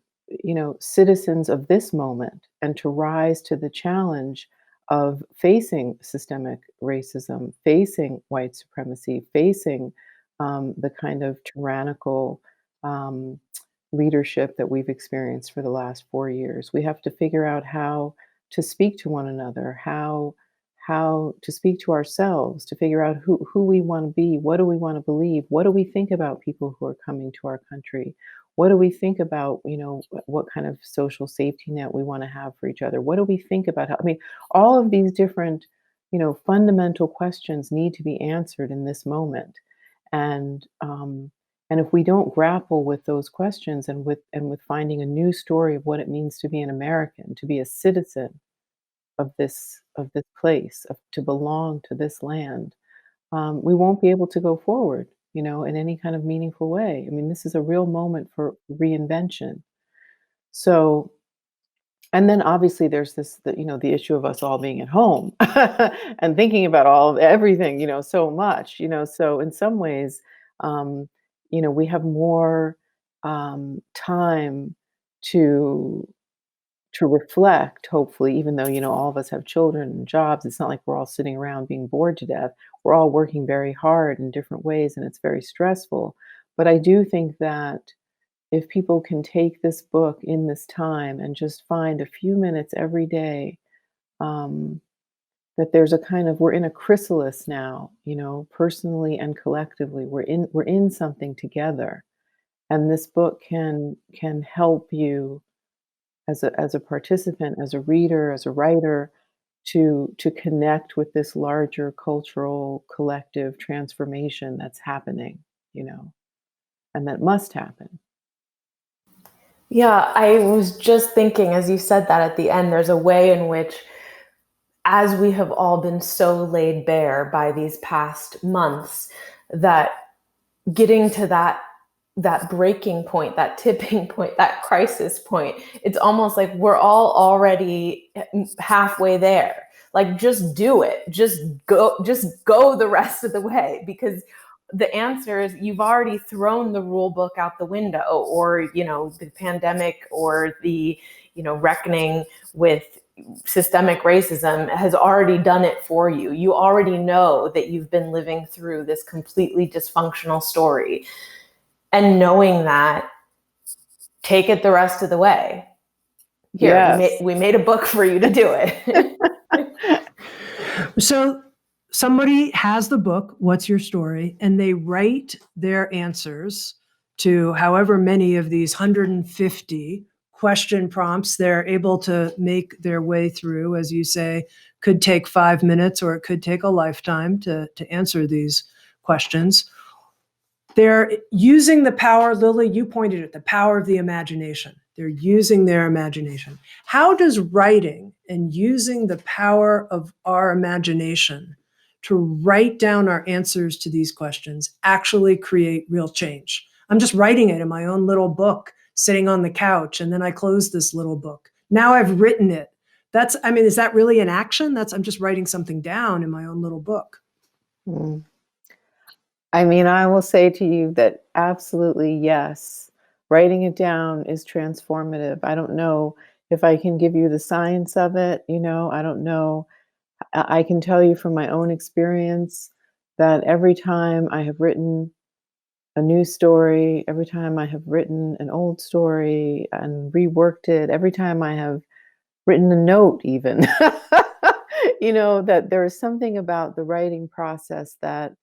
citizens of this moment, and to rise to the challenge of facing systemic racism, facing white supremacy, facing the kind of tyrannical um, leadership that we've experienced for the last 4 years. We have to figure out how to speak to one another, how to speak to ourselves, to figure out who we want to be, what do we want to believe, what do we think about people who are coming to our country, What do we think about, what kind of social safety net we want to have for each other? What do we think about how, I mean, all of these different, fundamental questions need to be answered in this moment. And if we don't grapple with those questions and with finding a new story of what it means to be an American, to be a citizen of this place, to belong to this land, we won't be able to go forward, in any kind of meaningful way. I mean, this is a real moment for reinvention. So, and then obviously there's the issue of us all being at home and thinking about everything, so much, so in some ways, um, we have more time to reflect, hopefully, even though, all of us have children and jobs. It's not like we're all sitting around being bored to death. We're all working very hard in different ways, and it's very stressful. But I do think that if people can take this book in this time and just find a few minutes every day, um, that there's a kind of, we're in a chrysalis now, personally and collectively. We're in something together, and this book can help you as a participant, as a reader, as a writer, to connect with this larger cultural collective transformation that's happening, and that must happen. Yeah, I was just thinking as you said that at the end, there's a way in which, as we have all been so laid bare by these past months, that getting to that breaking point, that tipping point, that crisis point, it's almost like we're all already halfway there. Like, just do it. Just go the rest of the way, because the answer is you've already thrown the rule book out the window, or the pandemic, or the reckoning with systemic racism has already done it for you. You already know that you've been living through this completely dysfunctional story. And knowing that, take it the rest of the way. Here, Yes. we made a book for you to do it. So somebody has the book, What's Your Story? And they write their answers to however many of these 150 question prompts they're able to make their way through. As you say, could take 5 minutes or it could take a lifetime to answer these questions. They're using the power, Lily, you pointed at the power of the imagination. They're using their imagination. How does writing and using the power of our imagination to write down our answers to these questions actually create real change? I'm just writing it in my own little book, sitting on the couch, and then I close this little book. Now I've written it. Is that really an action? I'm just writing something down in my own little book. Mm. I mean, I will say to you that absolutely yes. Writing it down is transformative. I don't know if I can give you the science of it, I don't know. I can tell you from my own experience that every time I have written a new story, every time I have written an old story and reworked it, every time I have written a note even, that there is something about the writing process that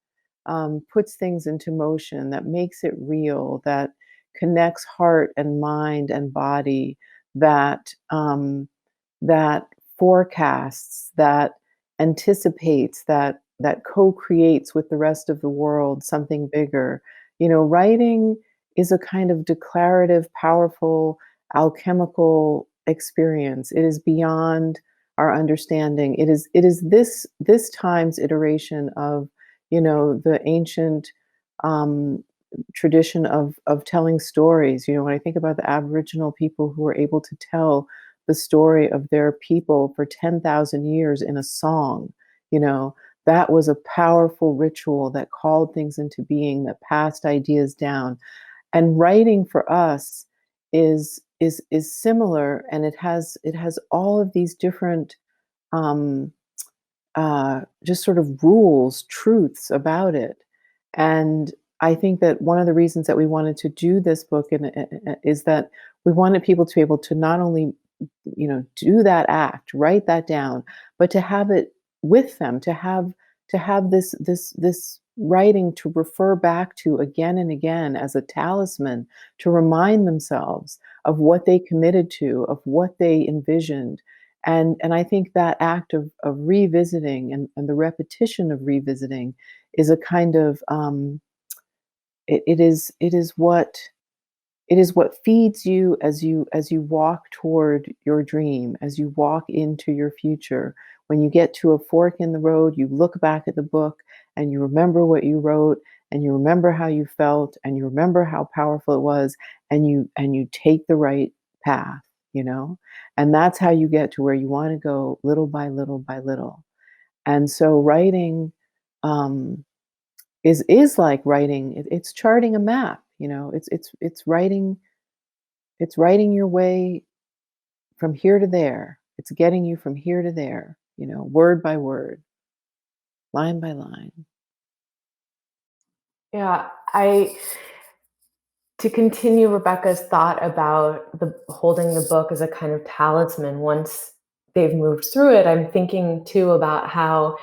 puts things into motion, that makes it real, that connects heart and mind and body, that forecasts, that anticipates, that co-creates with the rest of the world something bigger. Writing is a kind of declarative, powerful, alchemical experience. It is beyond our understanding. It is this time's iteration of the ancient tradition of telling stories. When I think about the Aboriginal people who were able to tell the story of their people for 10,000 years in a song, that was a powerful ritual that called things into being, that passed ideas down. And writing for us is similar, and it has all of these different um, just sort of rules, truths about it. And I think that one of the reasons that we wanted to do this book is that we wanted people to be able to not only, do that act, write that down, but to have it with them, to have this writing to refer back to again and again as a talisman to remind themselves of what they committed to, of what they envisioned. And I think that act of revisiting and the repetition of revisiting is a kind of it is what feeds you as you walk toward your dream, as you walk into your future. When you get to a fork in the road, you look back at the book and you remember what you wrote and you remember how you felt and you remember how powerful it was and you take the right path, you know? And that's how you get to where you want to go little by little by little. And so writing um is like writing it's charting a map, you know, it's writing your way from here to there. It's getting you from here to there, you know, word by word, line by line. Yeah, I to continue Rebecca's thought about the holding the book as a kind of talisman once they've moved through it, I'm thinking too about how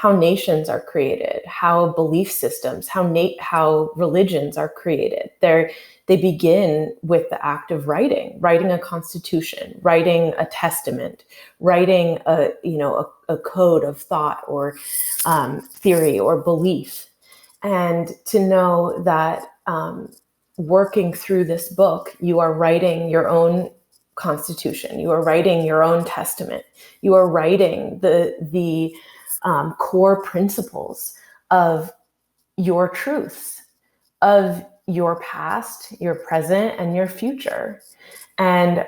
nations are created, how belief systems, how religions are created. They begin with the act of writing a constitution, writing a testament, writing a code of thought or theory or belief, and to know that working through this book, you are writing your own constitution, you are writing your own testament, you are writing the core principles of your truths, of your past, your present, and your future. And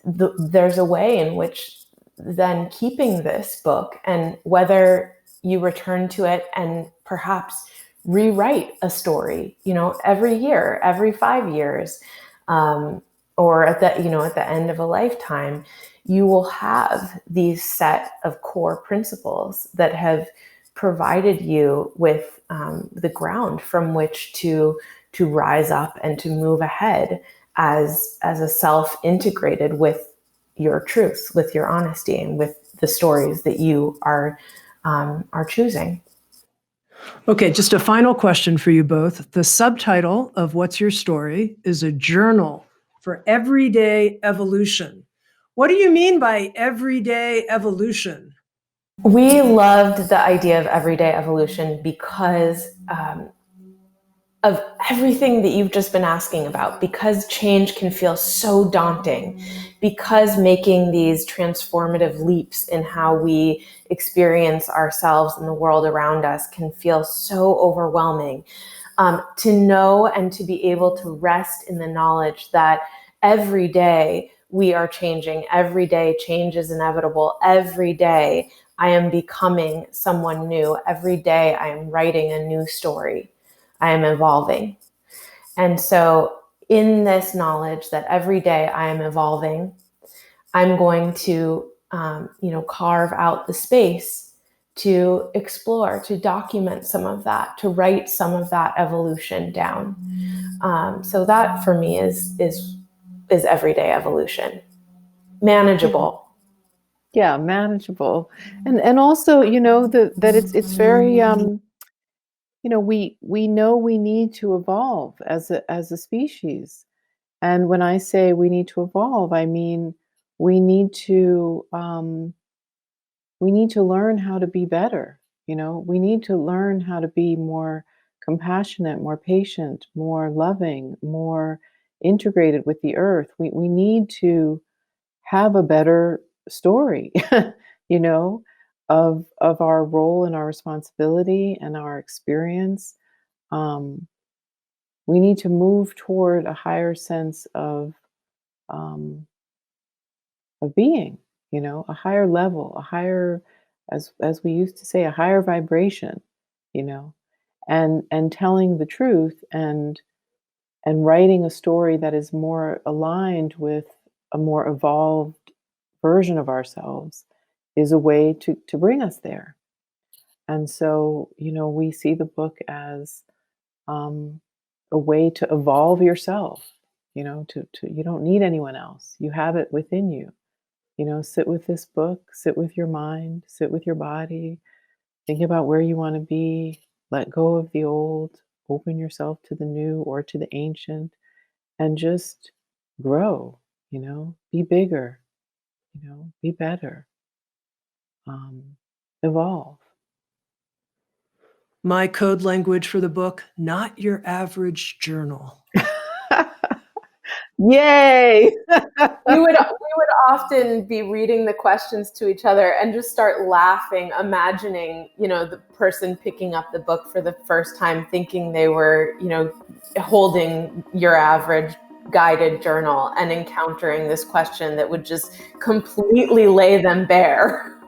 there's a way in which then keeping this book, and whether you return to it and perhaps rewrite a story, every year, every 5 years, or at the end of a lifetime, you will have these set of core principles that have provided you with the ground from which to rise up and to move ahead as a self integrated with your truth, with your honesty, and with the stories that you are choosing. Okay, just a final question for you both. The subtitle of What's Your Story is a journal for everyday evolution. What do you mean by everyday evolution? We loved the idea of everyday evolution because of everything that you've just been asking about, because change can feel so daunting, because making these transformative leaps in how we experience ourselves and the world around us can feel so overwhelming. To know and to be able to rest in the knowledge that every day we are changing, every day change is inevitable, every day I am becoming someone new, every day I am writing a new story. I am evolving. And so in this knowledge that every day I am evolving, I'm going to, carve out the space to explore, to document some of that, to write some of that evolution down. So that for me is everyday evolution, manageable. Yeah, manageable. And also, that it's very we know we need to evolve as a species. And when I say we need to evolve, I mean we need to um, we need to learn how to be better. We need to learn how to be more compassionate, more patient, more loving, more integrated with the earth. We need to have a better story, you know, of our role and our responsibility and our experience. Um, we need to move toward a higher sense um, of being, a higher level, a higher, as we used to say, a higher vibration, you know, and telling the truth and writing a story that is more aligned with a more evolved version of ourselves is a way to bring us there. And so, we see the book as um, a way to evolve yourself. To you don't need anyone else. You have it within you. Sit with this book, sit with your mind, sit with your body, Think about where you want to be. Let go of the old. Open yourself to the new or to the ancient, and just grow, be bigger, be better, evolve. My code language for the book, not your average journal. Yay! We would often be reading the questions to each other and just start laughing, imagining, the person picking up the book for the first time, thinking they were, holding your average guided journal and encountering this question that would just completely lay them bare.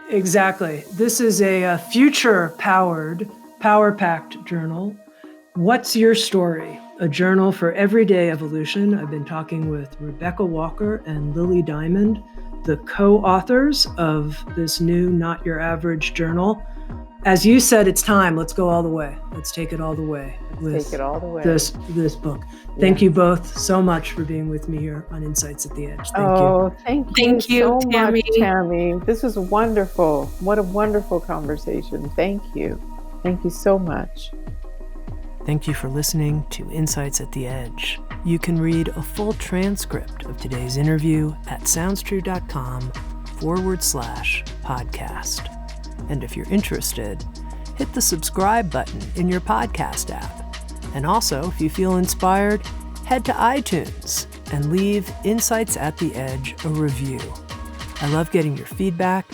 Exactly. This is a future-powered, power-packed journal. What's your story? A journal for everyday evolution. I've been talking with Rebecca Walker and Lily Diamond, the co-authors of this new Not Your Average journal. As you said, it's time. Let's go all the way. Let's take it all the way with Take it all the way. this book. Thank you both so much for being with me here on Insights at the Edge. Thank you. Thank you so Tammy. Much, Tammy. This was wonderful. What a wonderful conversation. Thank you. Thank you so much. Thank you for listening to Insights at the Edge. You can read a full transcript of today's interview at soundstrue.com/podcast. And if you're interested, hit the subscribe button in your podcast app. And also, if you feel inspired, head to iTunes and leave Insights at the Edge a review. I love getting your feedback,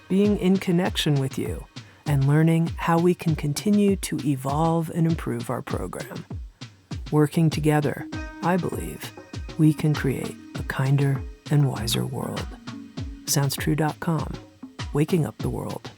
being in connection with you, and learning how we can continue to evolve and improve our program. Working together, I believe, we can create a kinder and wiser world. Soundstrue.com, waking up the world.